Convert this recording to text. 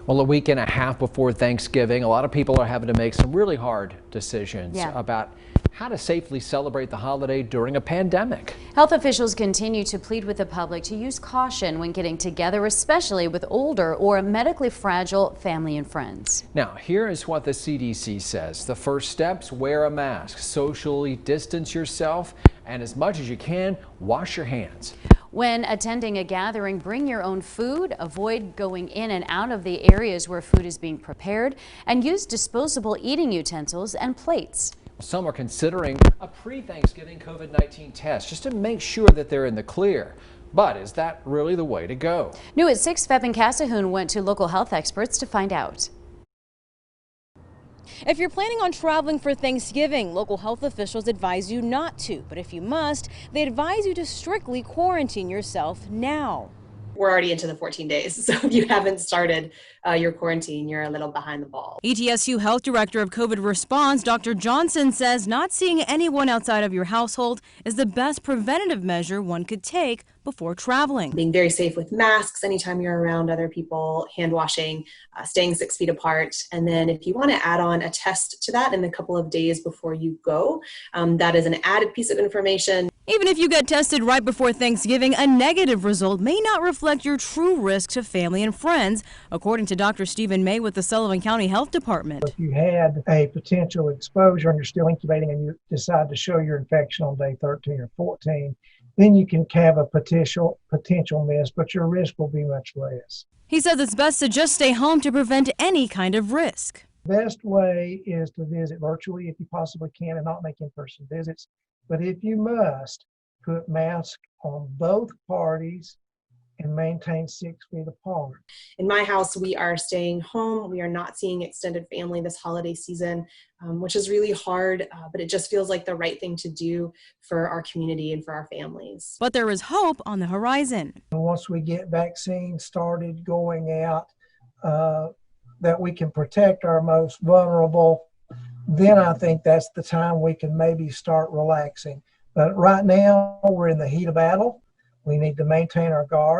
Well, a week and a half before Thanksgiving, a lot of people are having to make some really hard decisions about how to safely celebrate the holiday during a pandemic. Health officials continue to plead with the public to use caution when getting together, especially with older or medically fragile family and friends. Now, here is what the CDC says. The first steps: wear a mask, socially distance yourself, and as much as you can, wash your hands. When attending a gathering, bring your own food, avoid going in and out of the areas where food is being prepared, and use disposable eating utensils and plates. Some are considering a pre-Thanksgiving COVID-19 test just to make sure that they're in the clear. But is that really the way to go? New at 6, Feb and Cassahoon went to local health experts to find out. If you're planning on traveling for Thanksgiving, local health officials advise you not to. But if you must, they advise you to strictly quarantine yourself now. We're already into the 14 days, so if you haven't started your quarantine, you're a little behind the ball. ETSU Health Director of COVID Response, Dr. Johnson, says not seeing anyone outside of your household is the best preventative measure one could take before traveling. Being very safe with masks anytime you're around other people, hand washing, staying 6 feet apart. And then if you want to add on a test to that in a couple of days before you go, that is an added piece of information. Even if you get tested right before Thanksgiving, a negative result may not reflect your true risk to family and friends, according to Dr. Stephen May with the Sullivan County Health Department. If you had a potential exposure and you're still incubating and you decide to show your infection on day 13 or 14, then you can have a potential miss, but your risk will be much less. He says it's best to just stay home to prevent any kind of risk. Best way is to visit virtually if you possibly can and not make in-person visits. But if you must, put masks on both parties and maintain 6 feet apart. In my house, we are staying home. We are not seeing extended family this holiday season, which is really hard, but it just feels like the right thing to do for our community and for our families. But there is hope on the horizon. Once we get vaccines started going out, that we can protect our most vulnerable, then I think that's the time we can maybe start relaxing. But right now, we're in the heat of battle. We need to maintain our guard.